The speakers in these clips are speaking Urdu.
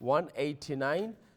189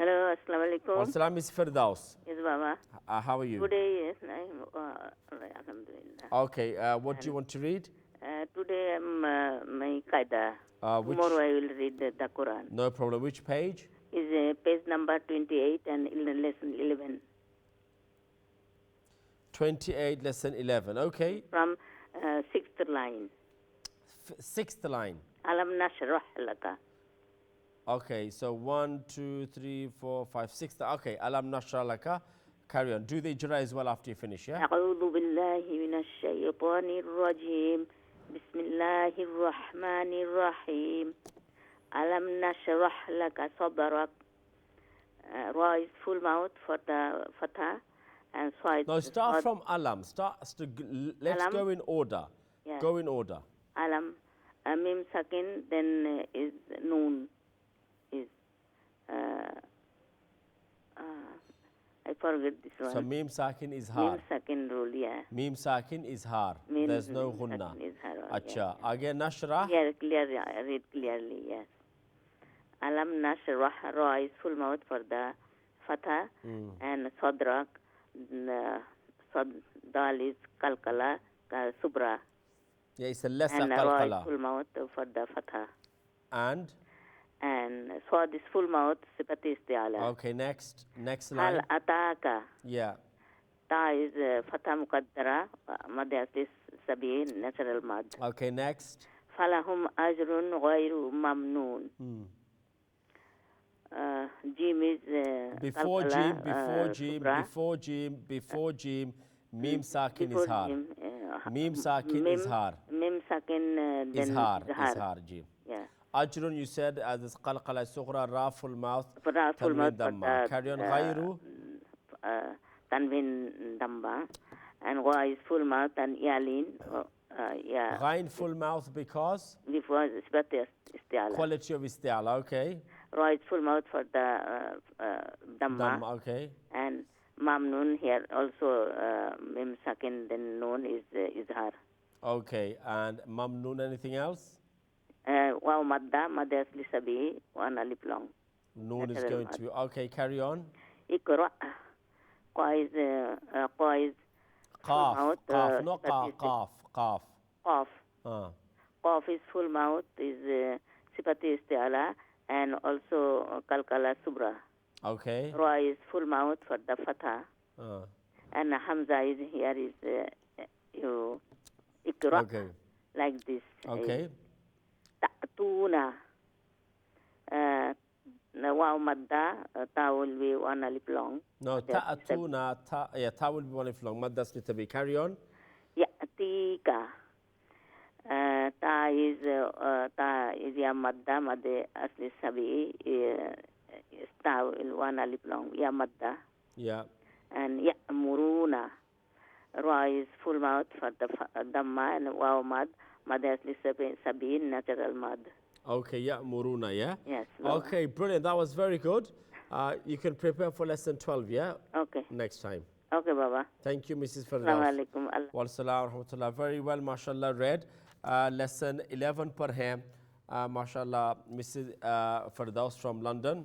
Hello, assalamu alaikum. Assalam, Miss Firdaus. Yes, Baba. How are you? Today, yes, alhamdulillah. Okay, what do you want to read? Today I'm my qaida. Tomorrow I will read the Quran. No problem. Which page? Is page number 28 and lesson 11. 28, lesson 11. Okay. From sixth line. Sixth line. Alam nashrah laka. Okay, so 1, 2, 3, 4, 5, 6. Okay, Alam Nashra Laka. Carry on. Do the ijra as well after you finish, yeah? أعوذ بالله من الشيطان الرجيم. بسم الله الرحمن الرحيم. ألم نشرح لك صدرك. Rise full mouth for the fatha and side. No, start from Alam. Let's Alam? go in order. Yeah. Go in order. ألم mim sakin, then is noon. Is I forget this one. So mim sakin is har. Mim sakin rule, yeah. Mim sakin is har. Mim There's no gunna. sakin is har. Acha. Again, nashrah. Clear, read clearly, yes. Alam nashrah, ra is full mouth for the fatha, and sadrak, dal is kalkala, subra. Yeah, it's a lesser And ra is qalqala. full mouth for the fatha. And? And swad is full mouth, sifati isti'ala. Okay, next line. Hal ataka. Yeah. Ta is fatha muqaddara, mad asli sabi, natural mad. Okay, next. Falahum ajrun ghayru mamnoon. Jim is Before jim, mim sakin is har. Mim sakin is har. Mim sakin Is then har. izhar. Is har, jim. Yeah. Ajrun, you said, as is qalqala sughra, ra full mouth, Full mouth damma. Carry on, ghayru. Tanwin damba. And wa is full mouth and yalin. Yeah. Ghain full mouth because? Before sifati isti'ala. Quality of isti'ala, okay. Ra is full mouth for the damma. Damma, okay. And mamnoon here also mim sakin then noon is izhar. Okay, and mamnoon, anything else? Wow madda asli sabi one alif long. Noon is going to be, okay, carry on. IQRA. Qa is Qaf, mouth, qaf, not qaf, qaf. Qaf. Ah. Qaf is full mouth, is sifati isti'ala, and also kalkala subra. Okay. Ra is full mouth for the fatha. And Hamza is here is you IQRA. Okay. Like this. Okay. Ta'tuna. Wow madda, ta will be one alif long. No, ta'atuna, ta will be one alif long. Mad does need to be. Carry on. Ya'tika. Ta is ya madda, madde asli sabi, ta will one alif long. Ya madda. Yeah. And ya'muruna. Ra is full mouth for the damma, and wow mad, madde asli sabi, natural mad. Okay, yeah, Muruna, yeah? Yes. Okay, brilliant. That was very good. You can prepare for lesson 12, yeah? Okay. Next time. Okay, Baba. Thank you, Mrs. Firdaus. Assalamu alaikum. Wa salam wa rahmatullah. Very well, mashallah, read. Lesson 11 per hai, mashallah, Mrs. Firdaus from London.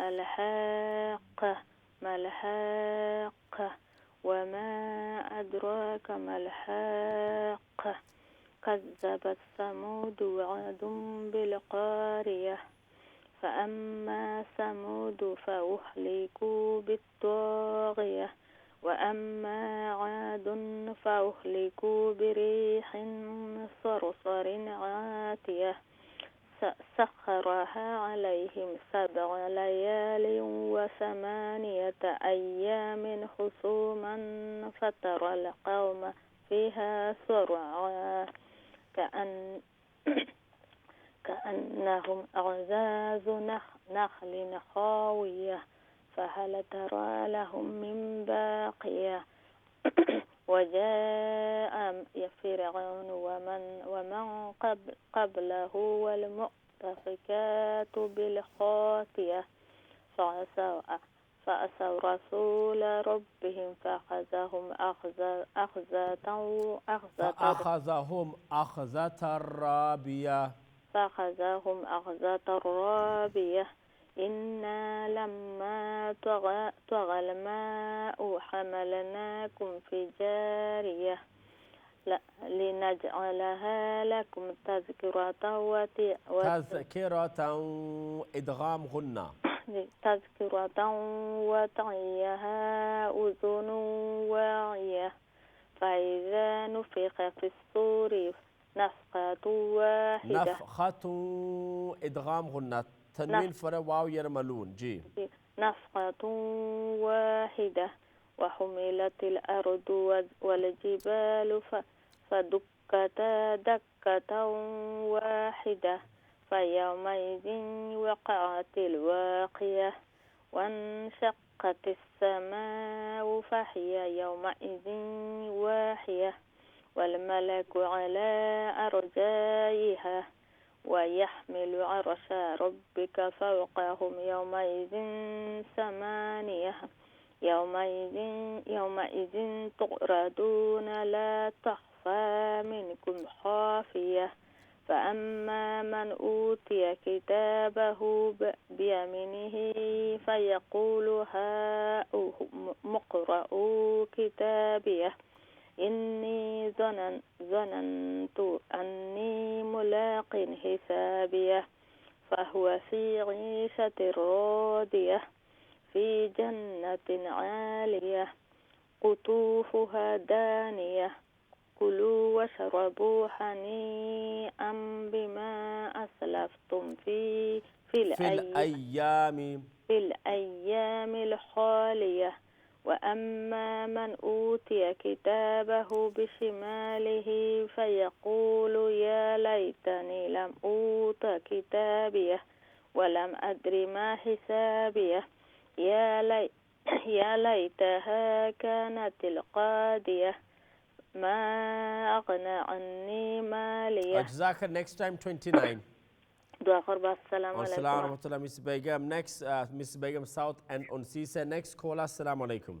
الحاقة ما الحاقة وما أدراك ما الحاقة كذبت ثمود وعاد بالقارية فأما ثمود فأهلكوا بالطاغية وأما عاد فأهلكوا بريح صرصر عاتية سخرها عليهم 7 ليال و8 أيام حسوما فترى القوم فيها صرعا كأنهم أعجاز نخل خاوية فهل ترى لهم من باقية وجاء فرعون ومن قبله والمؤتفكات بالخاطئة فعصوا رسول ربهم فأخذهم أخذة رابية إنا لما طغى الماء حملناكم في جارية لنجعلها لكم تذكرة تذكرة إدغام غنة تذكرة وتعيها أذن واعية فإذا نفخ في الصور نفخة واحدة نفخة إدغام غنة تنوين فرا واو يرملون جي نفخة واحدة وحملت الأرض والجبال فدكتا دكة واحدة فيومئذ وقعت الواقية وانشقت السماء فهي يومئذ واحية والملك على أرجائها ويحمل عرش ربك فوقهم يومئذ ثمانية يومئذ تعرضون لا تخفى منكم خافية فأما من أوتي كتابه بيمينه فيقول هاؤم اقرءوا كتابيه إني ظننت أني ملاق حسابيه فهو في عيشة راضية في جنة عالية قطوفها دانية كلوا واشربوا هنيئا بما أسلفتم في الأيام الخالية وأما من أوتي كتابه بشماله فيقول يا ليتني لم أوت كتابيه ولم أدر ما حسابيه يا ليتها كانت القاضية ما أغنى عني مالية. جزاك next time 29. دعاء قربة السلام Assalamu عليكم. alaikum, Miss Begum. Next, Miss Begum South and on CSA. Next caller, Assalamu alaikum.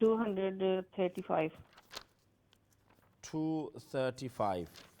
235। 235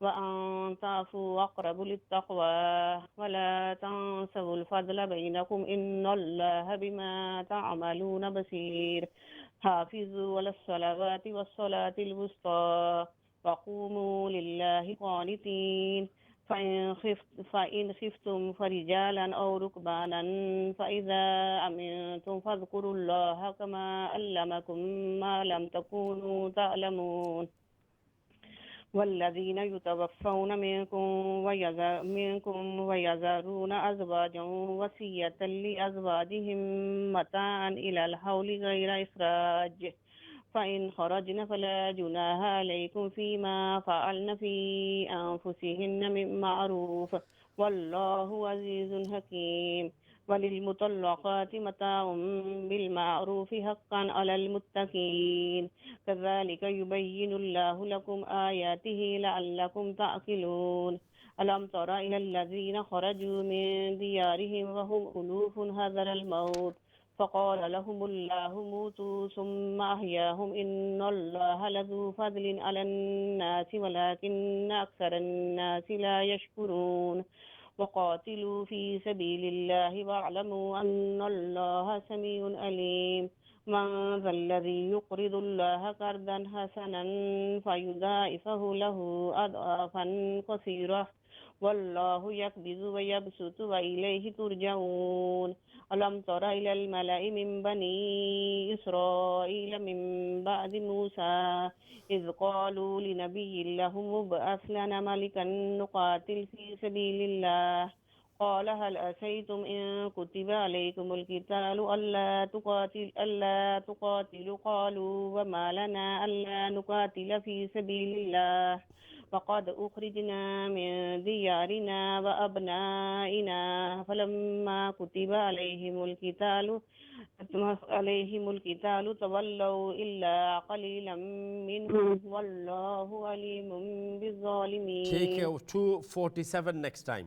وأن تعفوا أقرب للتقوى ولا تنسوا الفضل بينكم إن الله بما تعملون بصير حافظوا على الصلوات والصلاة الوسطى وقوموا لله قانتين فإن خفتم فرجالا أو ركبانا فإذا أمنتم فاذكروا الله كما علمكم ما لم تكونوا تعلمون والذين يتوفون منكم ويذرون أزواجا وصية لأزواجهم متاعا إلى الحول غير إخراج فإن خرجن فلا جناح عليكم فيما فعلن في أنفسهن من معروف والله عزيز حكيم وللمطلقات متاع بالمعروف حقا على المتقين كذلك يبين الله لكم آياته لعلكم تعقلون ألم تر إلى الذين خرجوا من ديارهم وهم ألوف حذر الموت فقال لهم الله موتوا ثم أحياهم إن الله لذو فضل على الناس ولكن أكثر الناس لا يشكرون وقاتلوا في سبيل الله واعلموا أن الله سميع عليم من ذا الذي يقرض الله قرضا حسنا فيضاعفه له أضعافا كثيرة والله يقبض ويبسط وإليه ترجعون ألم تر إلى الملأ من بني إسرائيل من بعد موسى إذ قالوا لنبي لهم ابعث لنا ملكا نقاتل في سبيل الله قال هل أسيتم إن كتب عليكم القتال ألا تقاتلوا قالوا وما لنا ألا نقاتل في سبيل الله وقد أخرجنا من ديارنا وأبنائنا فلما كتب عليهم القتال تولوا إلا قليلا منهم والله عليم بالظالمين. Take 247 next time.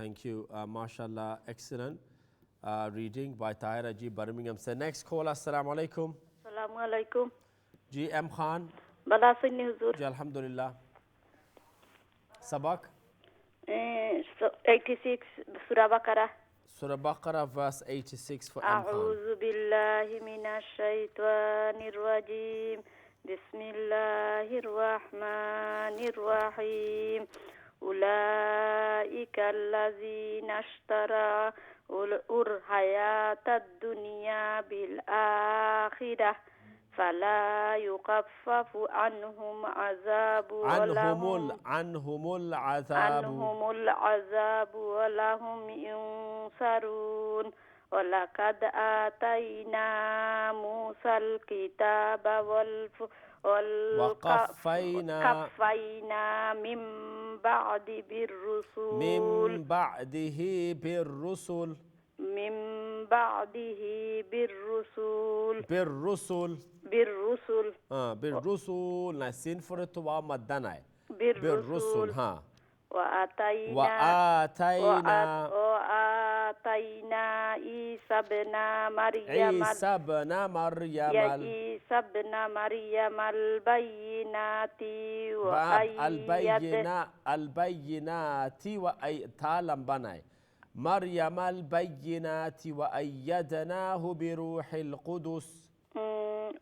Thank you. MashaAllah. Excellent reading by Tahira ji, Birmingham. So next call. Assalamu alaikum. Assalamu alaikum. Ji M Khan. Bala sunni huzur. Ji Alhamdulillah. Sabak. 86 Surah Baqarah. Surah Baqarah verse 86 for M Khan. أعوذ بالله من الشيطان الرجيم بسم الله الرحمن الرحيم أولئك الذين اشتروا الحياة الدنيا بالآخرة فلا يخفف عنهم العذاب ولهم ينصرون ولقد آتينا موسى الكتاب وقفينا من بعده بالرسل نسين فرت ومدنا بالرسل ها وآتينا عيسى ابن مريم البينات مريم البينات وأيدناه بروح القدس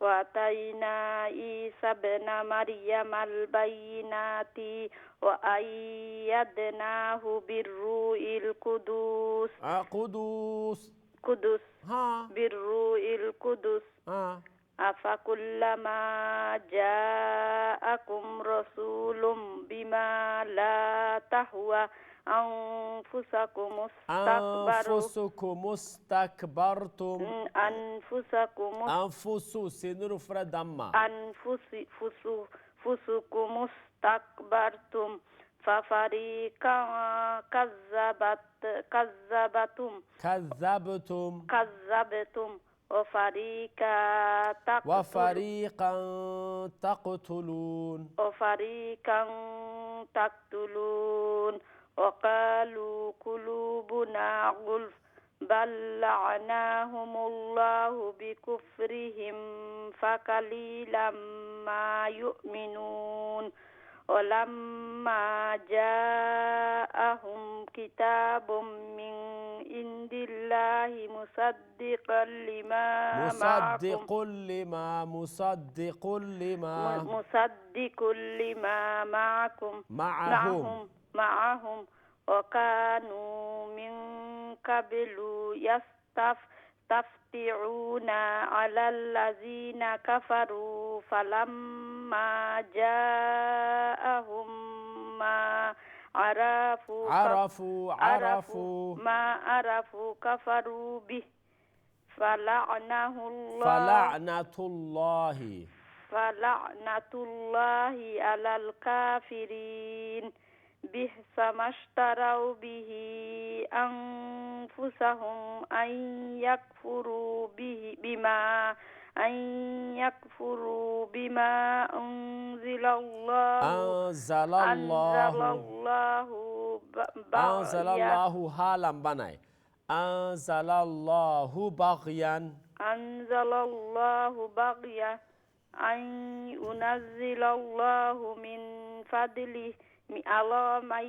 وآتينا عيسى ابن مريم البينات وأيدناه بالروح القدس قدس بالروح القدس أفكلما جاءكم رسول بما لا تهوى أنفسكم استكبرتم ففريقا كذبتم وفريقا تقتلون وقالوا قلوبنا غلف بل لعناهم الله بكفرهم فقليلا ما يؤمنون ولما جاءهم كتاب من عند الله مصدقا لما معهم مصدق لما معهم وكانوا من قبل يستفتحون على الذين كفروا فلما جاءهم ما عرفوا كفروا به فلعنة الله على الكافرين بئس ما اشتروا به أنفسهم أن يكفروا بما أنزل الله بغيا أن ينزل الله من فضله على من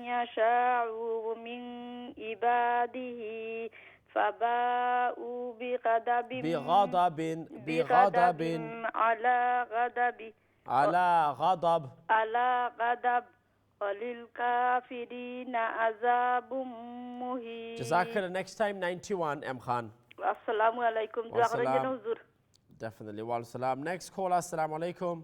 يشاء من عباده فباءوا بغضب على غضب وللكافرين عذاب مهين. Jazakallah. Next time 91 M Khan. Assalamu alaikum. Definitely. Wa salam. Next caller. Assalamu alaikum.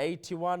81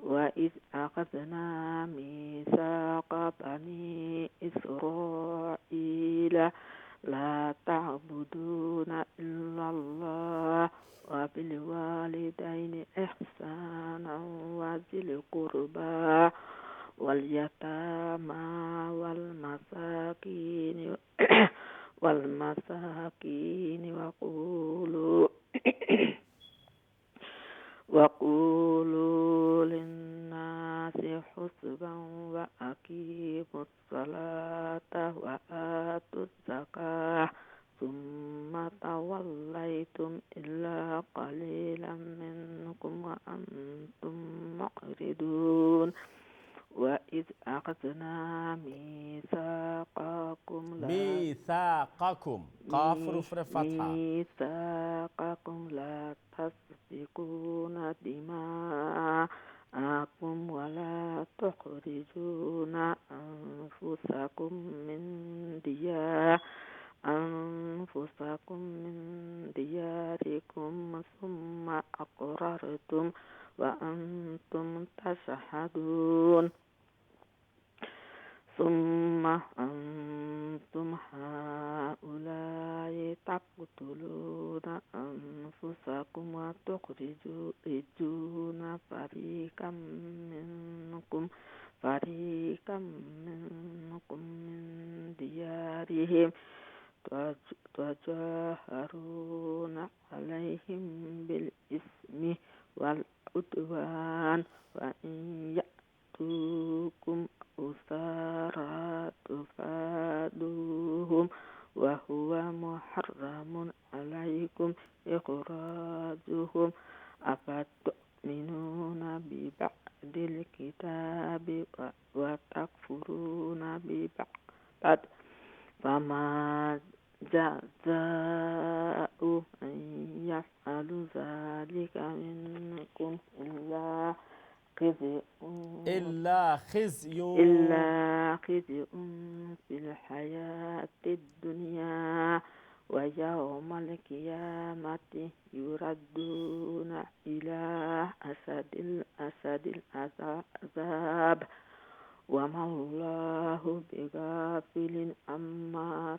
وإذ أخذنا ميثاق بني إسرائيل لا تعبدون إلا الله وبالوالدين إحسانا وذي القربى واليتامى والمساكين وقولوا للناس حسبا وأقيموا الصلاة وآتوا الزكاة ثم توليتم إلا قليلا منكم وأنتم معرضون وإذ أخذنا ميثاقكم قاف رفع فتحة ميثاقكم لا تسفكون دماءكم ولا تخرجون أنفسكم من دياركم ثم أقررتم وأنتم تشهدون ثم أنتم هؤلاء تقتلون أنفسكم وتخرجون فريقا منكم من ديارهم تجاهرون عليهم بالإثم والعدوان وإن يأتوكم أسارى تفادوهم وهو محرم عليكم إخراجهم أفتؤمنون ببعض الكتاب وتكفرون ببعض فما جزاء من يفعل ذلك منكم إلا خزي في الحياة الدنيا ويوم القيامة يردون إلى أسد العذاب وما الله بغافل عما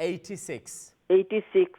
86. 86.